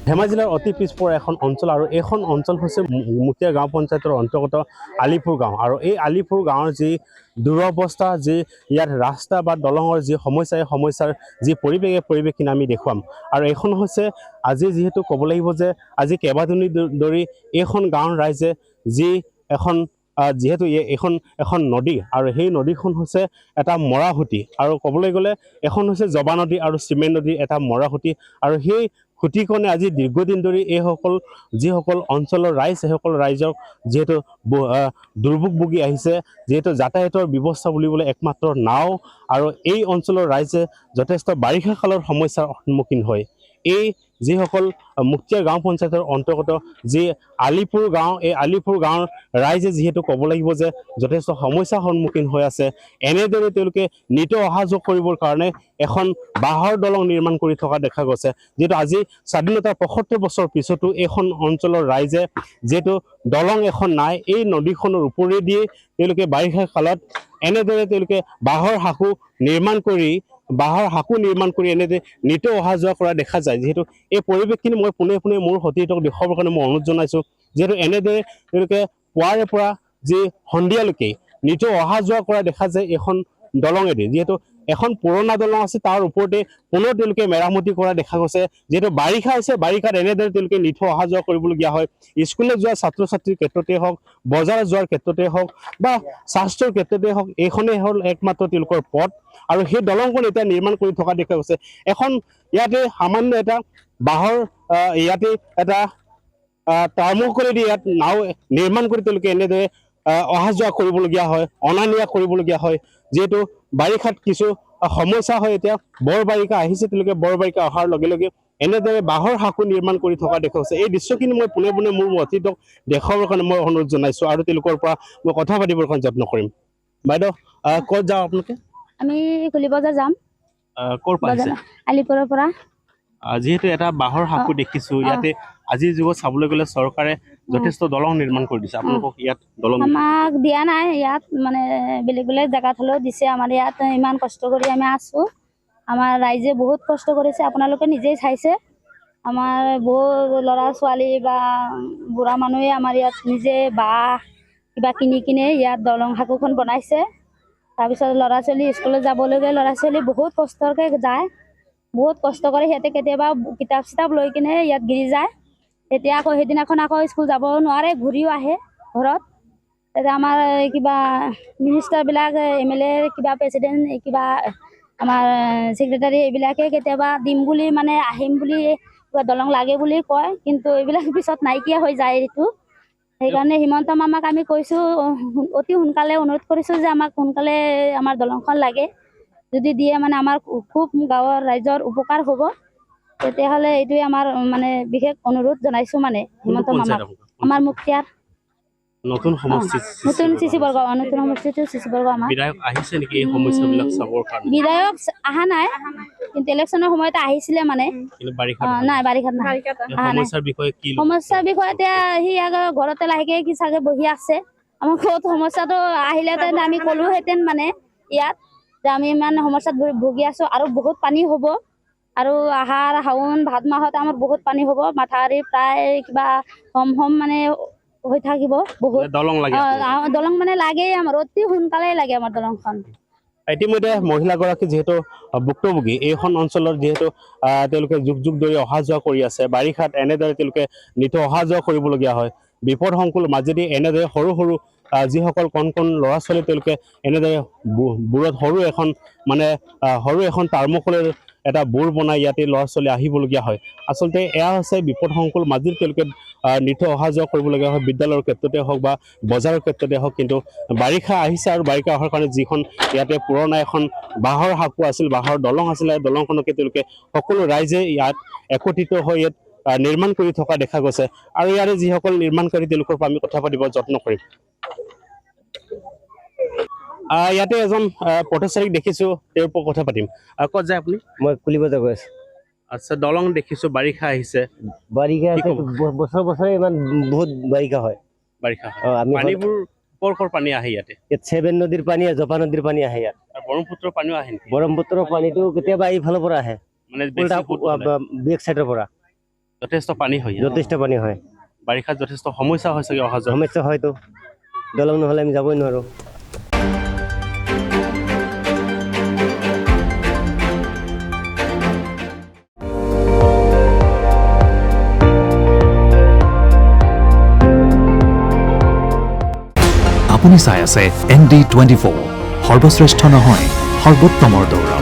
ধেমাজি জিলাৰ অতি পিছপৰা এখন অঞ্চল আৰু এইখন অঞ্চল হৈছে মুখীয়া গাঁও পঞ্চায়তৰ অন্তৰ্গত আলিপুৰ গাঁও আৰু এই আলিপুৰ গাঁৱৰ যি দুৰৱস্থা যি ইয়াত ৰাস্তা বা দলঙৰ যি সমস্যা এই সমস্যাৰ যি পৰিৱেশখিনি আমি দেখুৱাম আৰু এইখন হৈছে আজি যিহেতু ক'ব লাগিব যে আজি কেইবাদিনো ধৰি এইখন গাঁৱৰ ৰাইজে যি এখন যিহেতু এখন নদী আৰু সেই নদীখন হৈছে এটা মৰাসুঁতি আৰু ক'বলৈ গ'লে এখন হৈছে জবা নদী আৰু চিমেণ্ট নদীৰ এটা মৰাসুঁতি আৰু সেই খুঁটিকণে আজি দীৰ্ঘদিন ধৰি এইসকল যিসকল অঞ্চলৰ ৰাইজ সেইসকল ৰাইজক যিহেতু দুৰ্ভোগ ভুগি আহিছে যিহেতু যাতায়াতৰ ব্যৱস্থা বুলিবলৈ একমাত্ৰ নাও আৰু এই অঞ্চলৰ ৰাইজে যথেষ্ট বাৰিষা কালৰ সমস্যাৰ সন্মুখীন হয় এই যিসকল মুখীয়া গাঁও পঞ্চায়তৰ অন্তৰ্গত যি আলিপুৰ গাঁও এই আলিপুৰ গাঁৱৰ ৰাইজে যিহেতু ক'ব লাগিব যে যথেষ্ট সমস্যাৰ সন্মুখীন হৈ আছে এনেদৰে তেওঁলোকে নিতৌ অহা যোৱা কৰিবৰ কাৰণে এখন বাঁহৰ দলং নিৰ্মাণ কৰি থকা দেখা গৈছে যিহেতু আজি স্বাধীনতাৰ ৭৫ বছৰ পিছতো এইখন অঞ্চলৰ ৰাইজে যিহেতু দলং এখন নাই এই নদীখনৰ ওপৰেদিয়ে তেওঁলোকে বাৰিষা কালত এনেদৰে তেওঁলোকে বাঁহৰ সাঁকো নিৰ্মাণ কৰি এনেদৰে নিতৌ অহা যোৱা কৰা দেখা যায় যিহেতু এই পৰিৱেশখিনি মই পোনে পোনে মোৰ সতীৰ্থক দেখুৱাবৰ কাৰণে মই অনুৰোধ জনাইছোঁ যিহেতু এনেদৰে তেওঁলোকে পুৱাৰে পৰা যি সন্ধিয়ালৈকে নিতৌ অহা যোৱা কৰা দেখা যায় এইখন দলঙেদি যিহেতু এখন পুৰণা দলং আছে তাৰ ওপৰতে পুনৰ তেওঁলোকে মেৰামতি কৰা দেখা গৈছে যিহেতু বাৰিষা হৈছে বাৰিষাত এনেদৰে তেওঁলোকে নিতৌ অহা যোৱা কৰিবলগীয়া হয় স্কুললৈ যোৱা ছাত্ৰ ছাত্ৰীৰ ক্ষেত্ৰতে হওক বজাৰ যোৱাৰ ক্ষেত্ৰতে হওক বা স্বাস্থ্যৰ ক্ষেত্ৰতে হওক এইখনেই হ'ল একমাত্ৰ তেওঁলোকৰ পথ আৰু সেই দলংখন এতিয়া নিৰ্মাণ কৰি থকা দেখা গৈছে এখন ইয়াতে সামান্য এটা বাঁহৰ ইয়াতে এটা টাৰ্মকলেদি ইয়াত নাও নিৰ্মাণ কৰি তেওঁলোকে এনেদৰে অহা যোৱা কৰিবলগীয়া হয় অনা নিয়া কৰিবলগীয়া হয় যিহেতু বাৰিষাত কিছু সমস্যা হয় এতিয়া বৰ বাৰিষা আহিছে তেওঁলোকে বৰ বাৰিষা অহাৰ লগে লগে এনেদৰে বাঁহৰ সাঁকো নিৰ্মাণ কৰি থকা দেখা গৈছে এই দৃশ্যখিনি মই পোনে পোনে মোৰ অতীতক দেখুৱাবৰ কাৰণে মই অনুৰোধ জনাইছোঁ আৰু তেওঁলোকৰ পৰা মই কথা পাতিবৰ কাৰণে যত্ন কৰিম বাইদেউ ক'ত যাওঁ আপোনালোকে আমি খুলি বজাৰ যাম ক'ৰ পৰা আহিছে আলিপুৰৰ পৰা যিহেতু এটা বাঁহৰ সাঁকো দেখিছোঁ ইয়াতে আজিৰ যুগত চাবলৈ গ'লে চৰকাৰে যথেষ্ট দলং নিৰ্মাণ কৰি দিছে আপোনালোকক ইয়াত দলং আমাক দিয়া নাই ইয়াত মানে বেলেগ বেলেগ জেগাত হ'লেও দিছে আমাৰ ইয়াত ইমান কষ্ট কৰি আমি আছোঁ আমাৰ ৰাইজে বহুত কষ্ট কৰিছে আপোনালোকে নিজেই চাইছে আমাৰ বহুত ল'ৰা ছোৱালী বা বুঢ়া মানুহে আমাৰ ইয়াত নিজে বাঁহ কিবা কিনি কিনে ইয়াত দলং সাঁকোখন বনাইছে তাৰপিছত ল'ৰা ছোৱালী স্কুলত যাবলগীয়া ল'ৰা ছোৱালী বহুত কষ্টকৈ যায় বহুত কষ্ট কৰে সিহঁতে কেতিয়াবা কিতাপ চিতাপ লৈ কিনে ইয়াত গিৰি যায় তেতিয়া আকৌ সেইদিনাখন আকৌ স্কুল যাব নোৱাৰে ঘূৰিও আহে ঘৰত তেতিয়া আমাৰ কিবা মিনিষ্টাৰবিলাক MLA কিবা প্ৰেচিডেণ্ট কিবা আমাৰ ছেক্ৰেটাৰী এইবিলাকে কেতিয়াবা দিম বুলি মানে আহিম বুলি কিবা দলং লাগে বুলি কয় কিন্তু এইবিলাক পিছত নাইকিয়া হৈ যায় এইটো সেইকাৰণে হিমন্ত মামাক আমি কৈছোঁ অতি সোনকালে অনুৰোধ কৰিছোঁ যে আমাক সোনকালে আমাৰ দলংখন লাগে যদি দিয়ে মানে আমাৰ খুব গাঁৱৰ ৰাইজৰ উপকাৰ হ'ব তেতিয়াহ'লে এইটোৱে আমাৰ মানে বিশেষ অনুৰোধ জনাইছোঁ মানে হিমন্ত মামাক আমাৰ মুখীয়াৰ নতুন সমষ্টি নতুন চিচি বৰ্গ নতুন সমষ্টিটো চিচি বৰ্গ আমাৰ বিধায়ক আহিছে নেকি এই সমস্যাবিলাক চাবৰ কাৰণে বিধায়ক অহা নাই কিন্তু ইলেকশ্যনৰ সময়তে আহিছিলে মানে নাই বাৰিষাত নাই সমস্যাৰ বিষয়ে কি সমস্যাৰ বিষয়ে এতিয়া সি আগৰ ঘৰতে লাহেকৈ কি চাগে বহি আছে আমাৰ ঘৰত সমস্যাটো আহিলেহেঁতেন আমি ক'লোহেঁতেন মানে ইয়াত যে আমি ইমান সমস্যাত ভুগি আছোঁ আৰু বহুত পানী হ'ব আৰু আহাৰ শাওণ ভাদ মাহত আমাৰ বহুত পানী হ'ব মাথাউৰি প্ৰায় কিবা হম মানে হৈ থাকিব বহুত দলং মানে লাগেই আমাৰ অতি সোনকালেই লাগে আমাৰ দলংখন ইতিমধ্যে মহিলাগৰাকী যিহেতু ভুক্তভোগী এইখন অঞ্চলত যিহেতু তেওঁলোকে যুগ যুগ ধৰি অহা যোৱা কৰি আছে বাৰিষাত এনেদৰে তেওঁলোকে নিতৌ অহা যোৱা কৰিবলগীয়া হয় বিপদসংকুল মাজেদি এনেদৰে সৰু সৰু যিসকল কণ কণ ল'ৰা ছোৱালী তেওঁলোকে এনেদৰে বুৰত সৰু এখন টাৰ্মকলেৰ এটা বুৰ বনাই ইয়াতে ল'ৰা ছোৱালী আহিবলগীয়া হয় আচলতে এয়া হৈছে বিপদসংকুল মাজেদি তেওঁলোকে নিতৌ অহা যোৱা কৰিবলগীয়া হয় বিদ্যালয়ৰ ক্ষেত্ৰতে হওক বা বজাৰৰ ক্ষেত্ৰতে হওক কিন্তু বাৰিষা আহিছে আৰু বাৰিষা অহাৰ কাৰণে যিখন ইয়াতে পুৰণা এখন বাঁহৰ সাঁকো আছিল বাঁহৰ দলং আছিলে দলংখনকে তেওঁলোকে সকলো ৰাইজে ইয়াত একত্ৰিত হৈ ইয়াত নিৰ্মাণ কৰি থকা দেখা গৈছে আৰু ইয়াৰে যিসকল নিৰ্মাণকাৰী তেওঁলোকৰ পৰা আমি কথা পাতিব যত্ন কৰিম ইয়াতে এজন পথচাৰীক দেখিছোঁ তেওঁৰ পৰা কথা পাতিম ক'ত যায় আপুনি মই কুলিবজাৰ গৈ আছোঁ আচ্ছা দলং দেখিছোঁ বাৰিষা আহিছে বছৰে বছৰে ইমান বহুত বাৰিষা হয় পানীবোৰ কৰ পানী আহে ইয়াত চেভেন নদীৰ পানী জপা নদীৰ পানী আহে ইয়াত ব্ৰহ্মপুত্ৰৰ পানীও আহে ব্ৰহ্মপুত্ৰৰ পানীটো কেতিয়াবা এইফালৰ পৰা আহে মানে বেক চাইডৰ পৰা যথেষ্ট পানী হয় ইয়াত। যথেষ্ট পানী হয়। বাৰিষাত যথেষ্ট সমস্যা হয় চাগে অহা যোৱা। সমস্যা হয়তো, দলং নহ'লে আমি যাবই নোৱাৰোঁ। আপুনি চাই আছে ND24, সৰ্বশ্ৰেষ্ঠ নহয় সৰ্বোত্তমৰ দৌৰ।